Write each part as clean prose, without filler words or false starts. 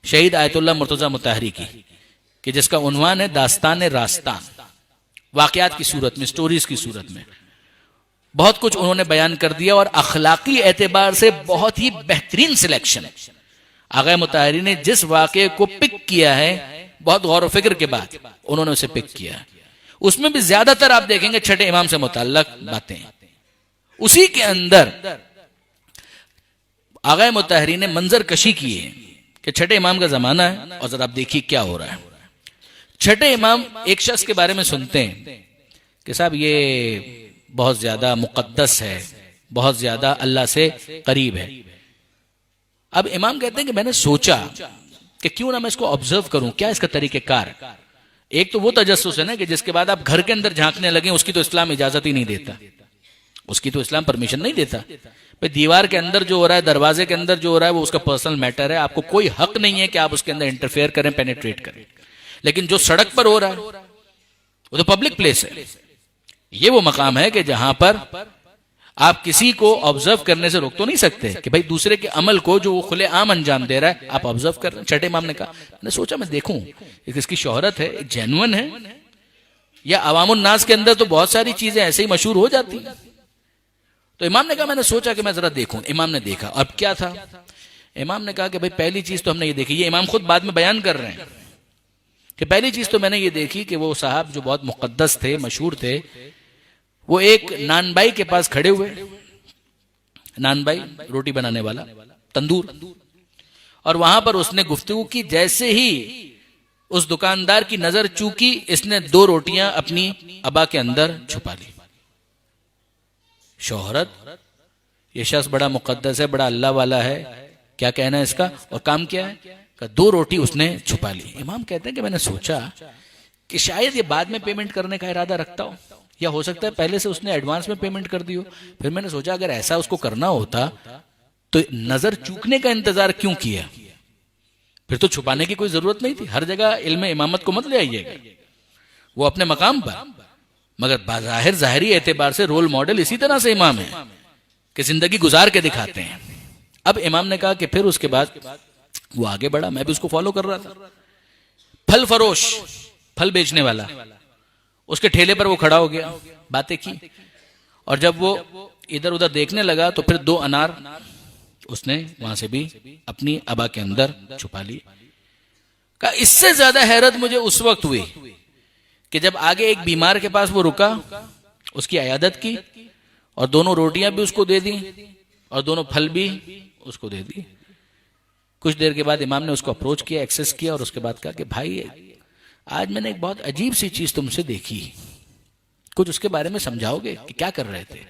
शहीद आयतुल्लाह मुर्तजा मुताहरी की, कि जिसका उन्वान है दास्तान रास्तान, वाकयात की सूरत में, स्टोरीज की सूरत में बहुत कुछ उन्होंने बयान कर दिया और अखलाकी एतबार से बहुत ही बेहतरीन सिलेक्शन है। आगा मुताहरी ने जिस वाक़े को पिक किया है बहुत गौर व फिक्र के बाद उन्होंने उसे पिक किया है, उसमें भी ज्यादातर आप देखेंगे छठे इमाम से मुताल्लक बातें। उसी के अंदर आगा मुताहरी ने मंजर कशी की है कि छठे इमाम का जमाना है और जरा आप देखिए क्या हो रहा है। छठे इमाम एक शख्स के बारे में सुनते हैं कि साहब ये बहुत ज्यादा मुकद्दस है, बहुत ज्यादा अल्लाह से करीब है। अब इमाम कहते हैं कि मैंने सोचा कि क्यों ना मैं इसको ऑब्जर्व करूं, क्या इसका तरीकेकार। एक तो वो तजस्सुस है ना कि जिसके बाद आप घर के अंदर झांकने लगे, उसकी तो इस्लाम इजाजत ही नहीं देता, उसकी तो इस्लाम परमिशन नहीं देता। भाई दीवार के अंदर जो हो रहा है, दरवाजे के अंदर जो हो रहा है, वो उसका पर्सनल मैटर है, आपको कोई हक नहीं है कि आप उसके अंदर इंटरफेयर करें, पेनिट्रेट करें। लेकिन जो सड़क पर हो रहा है वो तो पब्लिक प्लेस है। ये वो मकाम है कि जहां पर आप किसी को ऑब्जर्व करने से रोक तो नहीं सकते कि भाई दूसरे के अमल को जो वो खुले आम अंजाम दे रहा है आप ऑब्जर्व कर रहे हैं। छठे इमाम ने कहा, मैंने सोचा मैं देखूं इसकी शोहरत है, जेन्युइन है, या अवामुन नास के अंदर तो बहुत सारी चीजें ऐसे ही मशहूर हो जाती हैं। तो इमाम ने कहा मैंने सोचा कि मैं जरा देखूं। इमाम ने देखा, अब क्या था, इमाम ने कहा कि भाई पहली चीज तो हमने ये देखी, ये इमाम खुद बाद में बयान कर रहे हैं कि पहली चीज तो मैंने ये देखी कि वो साहब जो बहुत मुकद्दस थे, मशहूर थे, वो एक नानबाई के पास खड़े हुए, नानबाई रोटी बनाने वाला तंदूर, और वहां पर उसने गुफ्तगू की। जैसे ही उस दुकानदार की नजर चूकी, इसने 2 रोटियां अपनी अबा के अंदर छुपा ली। शोहरत, ये शख्स बड़ा मुकद्दस है, बड़ा अल्लाह वाला है, क्या कहना है इसका, और काम क्या है, 2 रोटी उसने छुपा ली। इमाम कहते हैं कि मैंने सोचा कि शायद ये बाद में पेमेंट करने का इरादा रखता हो, या हो सकता है पहले से उसने एडवांस में पेमेंट कर दी हो। फिर मैंने सोचा अगर ऐसा उसको करना होता तो नजर चूकने का इंतजार क्यों किया, फिर तो छुपाने की कोई जरूरत नहीं थी। हर जगह इल्म इमामत को मत ले आइएगा, वो अपने मकाम पर, मगर बाज़ाहिर ज़ाहिरी एतबार से रोल मॉडल इसी तरह से इमाम है कि जिंदगी गुजार के दिखाते हैं। अब इमाम ने कहा कि फिर उसके बाद वो आगे बढ़ा, मैं भी उसको फॉलो कर रहा था। फल फरोश, फल बेचने वाला, उसके ठेले पर वो खड़ा हो गया, बातें की, और जब वो इधर उधर देखने लगा तो फिर 2 अनार उसने वहां से भी अपनी अबा के अंदर छुपा ली। कहा इससे ज्यादा हैरत मुझे उस वक्त हुई कि जब आगे एक बीमार के पास वो रुका, उसकी अयादत की, और 2 रोटियां भी उसको दे दी और 2 फल भी उसको दे दी। कुछ देर के बाद इमाम ने उसको अप्रोच किया, एक्सेस किया, और उसके बाद कहा कि भाई आज मैंने एक बहुत अजीब सी चीज तुमसे देखी, कुछ उसके बारे में समझाओगे कि क्या कर रहे थे,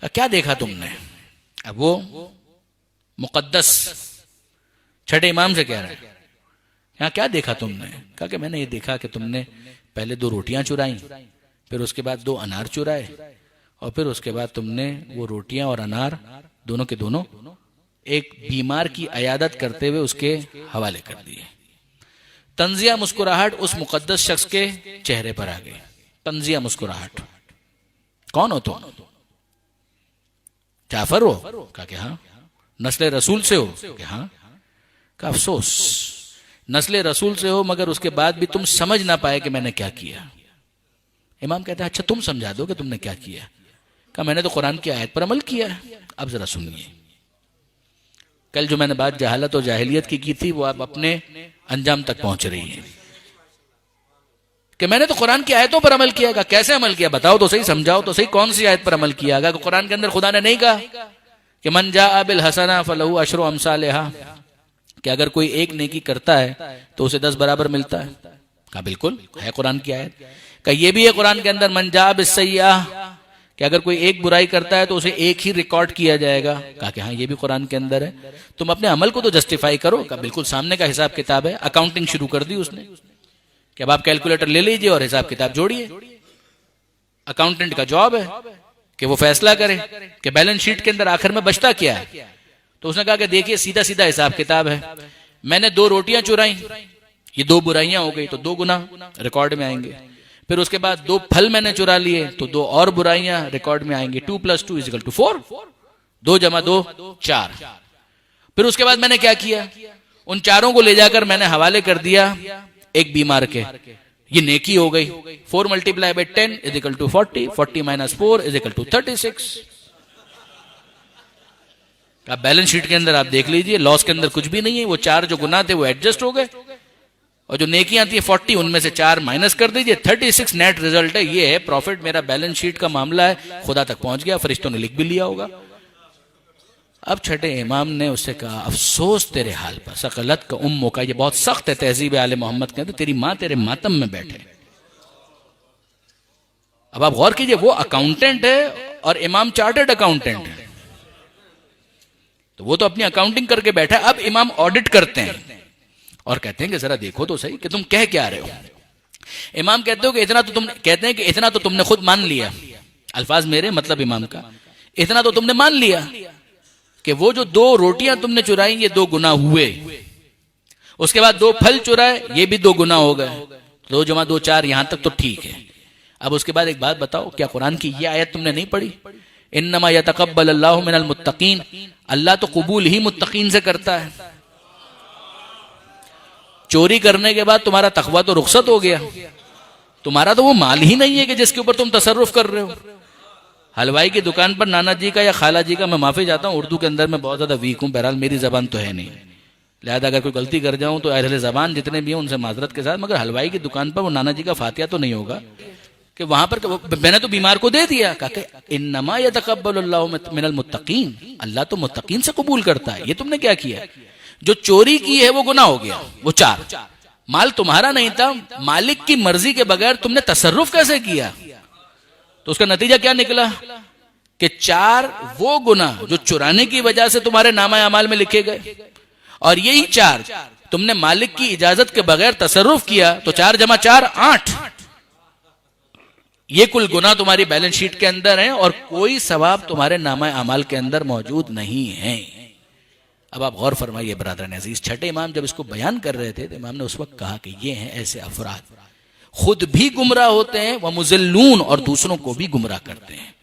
क्या देखा तुमने। अब वो मुकद्दस छठे इमाम से कह रहे हैं, यहाँ क्या देखा तुमने। कहा कि मैंने ये देखा कि तुमने पहले 2 रोटियां चुराई, फिर उसके बाद 2 अनार चुराए, और फिर उसके बाद तुमने वो रोटियां और अनार दोनों के दोनों एक बीमार की अयादत करते हुए उसके हवाले कर दिए। तंजिया मुस्कुराहट उस मुकद्दस शख्स के चेहरे पर आ गई। तंजिया मुस्कुराहट, कौन हो तुम, जाफर हो। कहा कि हाँ। नस्ल रसूल से हो। कि हाँ। का अफसोस, नस्ल रसूल से हो मगर उसके बाद भी तुम समझ ना पाए कि मैंने क्या किया। इमाम कहता है अच्छा तुम समझा दो कि तुमने क्या किया। कहा मैंने तो कुरान की आयत पर अमल किया है। अब जरा सुनिए, कल जो मैंने बात जहालत और जाहिलियत की थी वो आप अपने अंजाम तक पहुंच रही है कि मैंने तो कुरान की आयतों पर अमल किया। कैसे अमल किया बताओ तो सही, समझाओ तो सही, कौन सी आयत पर अमल किया। कुरान के अंदर खुदा ने नहीं कहा कि मन जा बिल हसना फलहू अशरु अमसालिहा, कि अगर कोई एक नेकी करता है तो उसे 10 बराबर मिलता है। कहा बिल्कुल है कुरान की आयत। कहा ये भी है कुरान के अंदर मन जा बिस्सय्याह, कि अगर कोई एक बुराई करता है तो उसे एक ही रिकॉर्ड किया जाएगा। कहा कि हाँ ये भी कुरान के अंदर है, तुम अपने अमल को तो जस्टिफाई करो। कहा बिल्कुल सामने का हिसाब किताब है। अकाउंटिंग शुरू कर दी उसने कि अब आप कैलकुलेटर ले लीजिए और हिसाब किताब जोड़िए। अकाउंटेंट का जॉब है कि वो फैसला करे कि बैलेंस शीट के अंदर आखिर में बचता क्या है। तो उसने कहा कि देखिए सीधा सीधा हिसाब किताब है, मैंने 2 रोटियां चुराई, ये 2 बुराइयां हो गई तो 2 गुना रिकॉर्ड में आएंगे। फिर उसके बाद 2 फल मैंने चुरा लिए तो 2 और बुराइयां रिकॉर्ड में आएंगी। 2 + 2 = 4, 2 + 2 4। फिर उसके बाद मैंने क्या किया, उन चारों को ले जाकर मैंने हवाले कर दिया एक बीमार के, ये नेकी हो गई। 4 multiply by 10 is equal to 40, 40 minus 4 is equal to 36। आप बैलेंस शीट के अंदर आप देख लीजिए, लॉस के अंदर कुछ भी नहीं है। वो 4 जो गुना थे वो एडजस्ट हो गए, और जो नेकियां थी 40 उनमें से 4 माइनस कर दीजिए, 36 नेट रिजल्ट है। ये है प्रॉफिट। मेरा बैलेंस शीट का मामला है, खुदा तक पहुंच गया, फरिश्तों ने लिख भी लिया होगा। अब छठे इमाम ने उससे कहा, अफसोस तेरे हाल पर, सकलत का उम्मो का, ये बहुत सख्त है तहजीब आले मोहम्मद के, तो तेरी माँ तेरे मातम में बैठे। अब आप गौर कीजिए, वो अकाउंटेंट है और इमाम चार्टर्ड अकाउंटेंट है, तो वो तो अपनी अकाउंटिंग करके बैठा है। अब इमाम ऑडिट करते हैं और कहते हैं कि जरा देखो तो सही कि तुम कह क्या रहे हो। इमाम कहते हो कि इतना तो तुम, कहते हैं कि इतना तो तुमने खुद मान लिया, अल्फाज मेरे मतलब इमाम का, इतना तो तुमने मान लिया कि वो जो 2 रोटियां तुमने चुराई ये 2 गुना हुए, उसके बाद 2 फल चुराए ये भी 2 गुना हो गए, 2 जमा 2 4, यहां तक तो ठीक है। अब उसके बाद एक बात बताओ, क्या कुरान की ये आयत तुमने नहीं पढ़ी, इन्नमा यतक़ब्बलुल्लाहु मिनल मुत्तक़ीन, अल्लाह तो कबूल ही मुत्तक़ीन से करता है। चोरी करने के बाद तुम्हारा तकवा तो रुखसत हो गया, तुम्हारा तो वो माल ही नहीं है कि जिसके ऊपर तुम तसर्रुफ कर रहे हो। हलवाई की दुकान पर नाना जी का या खाला जी का, मैं माफी चाहता हूँ, उर्दू के अंदर मैं बहुत ज्यादा वीक हूँ, बहरहाल मेरी जबान तो है नहीं, लिहाजा अगर कोई गलती कर जाऊं तो अहले जबान जितने भी हैं उनसे माजरत के साथ। मगर हलवाई की दुकान पर वो नाना जी का फातिहा तो नहीं होगा कि वहां पर मैंने तो बीमार को दे दिया, कहा इन्नमा यतक़ब्बलुल्लाहु मिनल मुत्तक़ीन, अल्लाह तो मुत्तक़ीन से कबूल करता है। ये तुमने क्या किया, जो चोरी की है वो गुनाह हो गया, वो 4, माल तुम्हारा नहीं था, मालिक की मर्जी के बगैर तुमने तसर्रुफ कैसे किया, तो उसका नतीजा क्या निकला कि 4 वो गुनाह जो चुराने की वजह से तुम्हारे नामा अमाल में लिखे गए, और यही 4 तुमने मालिक की इजाजत के बगैर तसर्रुफ किया, तो 4 जमा 4 8, ये कुल गुनाह तुम्हारी बैलेंस शीट के अंदर है और कोई सवाब तुम्हारे नामा अमाल के अंदर मौजूद नहीं है। अब आप गौर फरमाइए बरादरान अजीज, छठे इमाम जब इसको बयान कर रहे थे तो इमाम ने उस वक्त कहा कि ये हैं ऐसे अफराद, खुद भी गुमराह होते हैं, वह मुज़ल्लून, और दूसरों को भी गुमराह करते हैं।